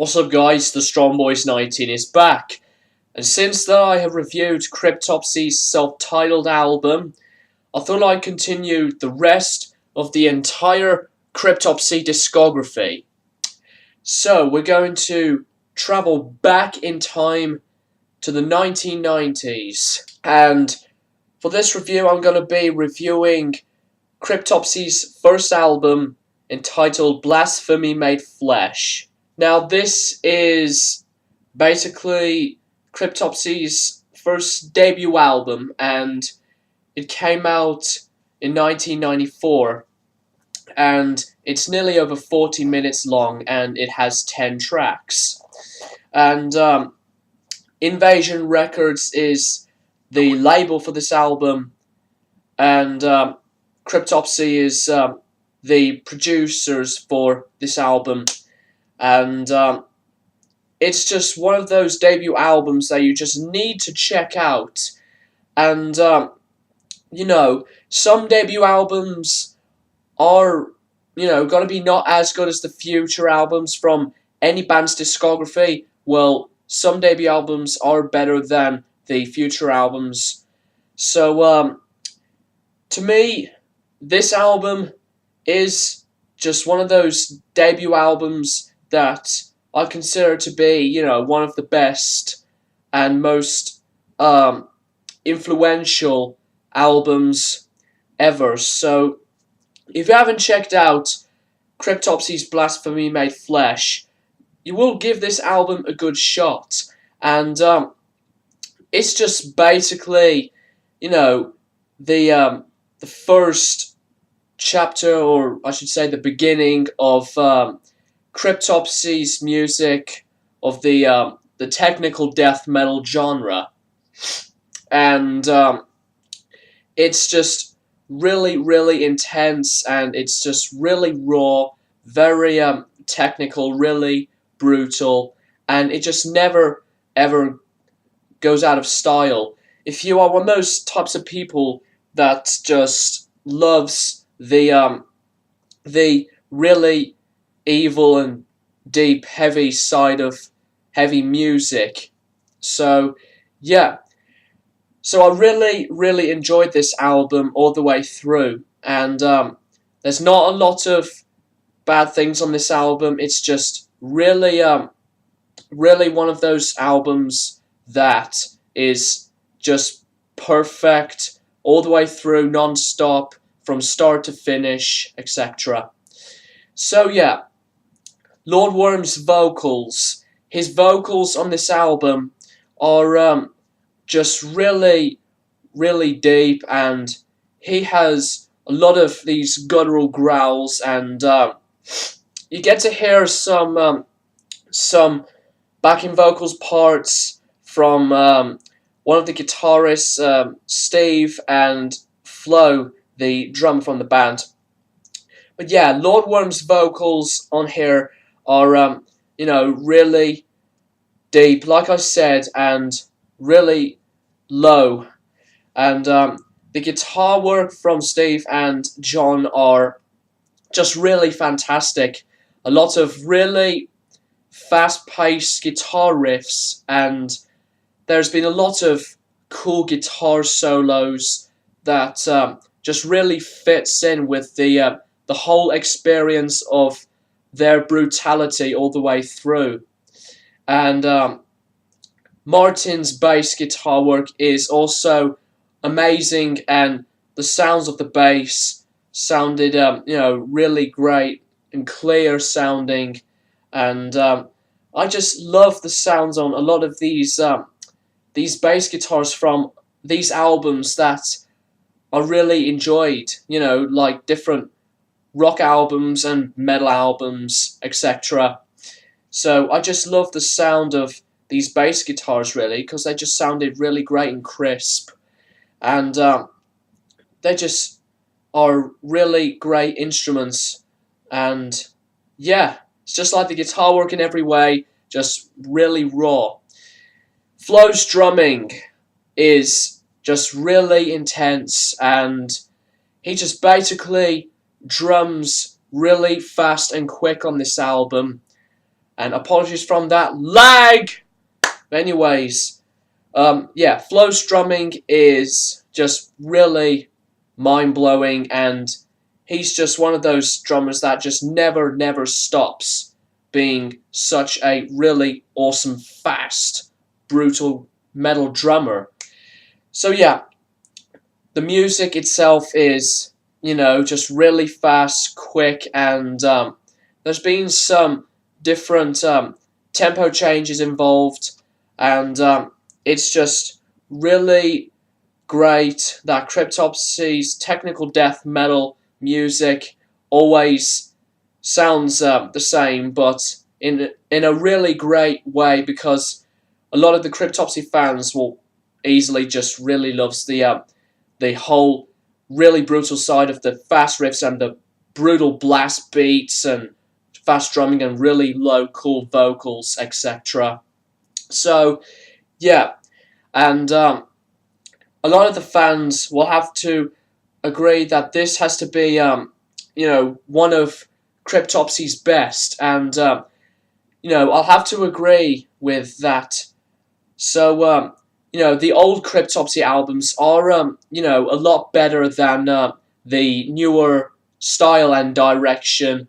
What's up guys, the Strong Boys 19 is back, and since that I have reviewed Cryptopsy's self-titled album, I thought I'd continue the rest of the entire Cryptopsy discography. So we're going to travel back in time to the 1990s, and for this review I'm going to be reviewing Cryptopsy's first album entitled Blasphemy Made Flesh. Now, this is basically Cryptopsy's first debut album, and it came out in 1994, and it's nearly over 40 minutes long, and it has 10 tracks. And Invasion Records is the label for this album, and Cryptopsy is the producers for this album. And it's just one of those debut albums that you just need to check out. And, you know, some debut albums are, going to be not as good as the future albums from any band's discography. Well, some debut albums are better than the future albums. So, to me, this album is just one of those debut albums that I consider to be, one of the best and most influential albums ever. So, if you haven't checked out Cryptopsy's Blasphemy Made Flesh, you will give this album a good shot. And it's just basically, the first chapter, or I should say the beginning of Cryptopsy's music of the technical death metal genre, and it's just really intense, and it's just really raw, very technical, really brutal, and it just never ever goes out of style. If you are one of those types of people that just loves the really evil and deep, heavy side of heavy music. So, yeah. So I really enjoyed this album all the way through. And there's not a lot of bad things on this album. It's just really one of those albums that is just perfect all the way through, non-stop, from start to finish, etc. So, yeah. Lord Worm's vocals. His vocals on this album are just really deep, and he has a lot of these guttural growls, and you get to hear some backing vocals parts from one of the guitarists, Steve, and Flo, the drummer from the band. But yeah, Lord Worm's vocals on here are, really deep, like I said, and really low. And the guitar work from Steve and John are just really fantastic. A lot of really fast-paced guitar riffs, and there's been a lot of cool guitar solos that just really fits in with the whole experience of their brutality all the way through. And Martin's bass guitar work is also amazing, and the sounds of the bass sounded, really great and clear sounding. And I just love the sounds on a lot of these bass guitars from these albums that I really enjoyed, like different rock albums and metal albums, etc. So I just love the sound of these bass guitars, really, because they just sounded really great and crisp. And they just are really great instruments. And yeah, it's just like the guitar work in every way, just really raw. Flo's drumming is just really intense, and he just basically drums really fast and quick on this album, And apologies from that lag. Anyways, yeah, Flo's drumming is just really mind-blowing, and he's just one of those drummers that just never stops being such a really awesome, fast, brutal metal drummer. So yeah, the music itself is, you know, just really fast, quick, and there's been some different tempo changes involved, and it's just really great that Cryptopsy's technical death metal music always sounds the same, but in a really great way, because a lot of the Cryptopsy fans will easily just really loves the whole really brutal side of the fast riffs and the brutal blast beats and fast drumming and really low cool vocals, etc. So yeah, and a lot of the fans will have to agree that this has to be you know, one of Cryptopsy's best, and you know, I'll have to agree with that. So you know, the old Cryptopsy albums are you know, a lot better than the newer style and direction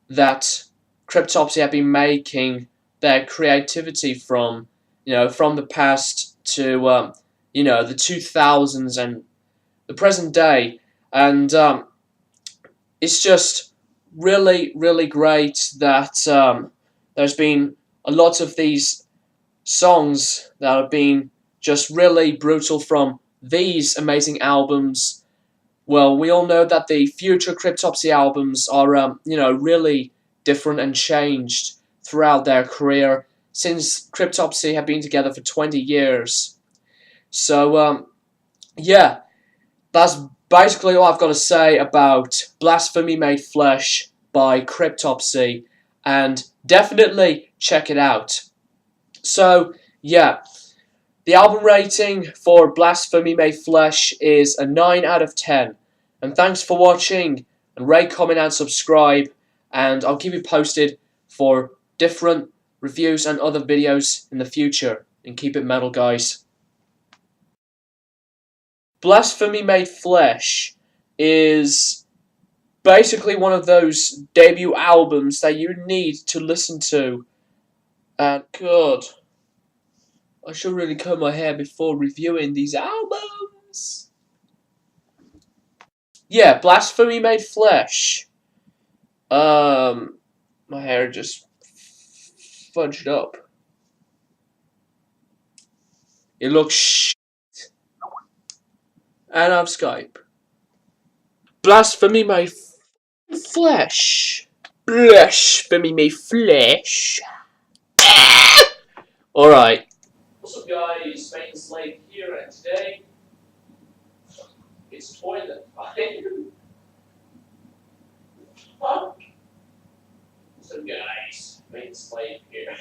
that Cryptopsy have been making their creativity from, you know, from the past to you know, the 2000s and the present day, and it's just really great that there's been a lot of these songs that have been just really brutal from these amazing albums. Well, we all know that the future Cryptopsy albums are you know, really different and changed throughout their career, since Cryptopsy have been together for 20 years. So yeah, that's basically all I've got to say about Blasphemy Made Flesh by Cryptopsy, and definitely check it out. So yeah, the album rating for Blasphemy Made Flesh is a 9 out of 10. And thanks for watching, and rate, comment and subscribe, and I'll keep you posted for different reviews and other videos in the future. And keep it metal, guys. Blasphemy Made Flesh is basically one of those debut albums that you need to listen to. And God, I should really comb my hair before reviewing these albums. Yeah, Blasphemy Made Flesh. My hair just fudged up. It looks and I'm Skype. Blasphemy Made Flesh. Blasphemy Made Flesh. Alright. What's up, guys? Main Slave here, and today it's toilet time. Huh? What's up, guys? Main Slave here.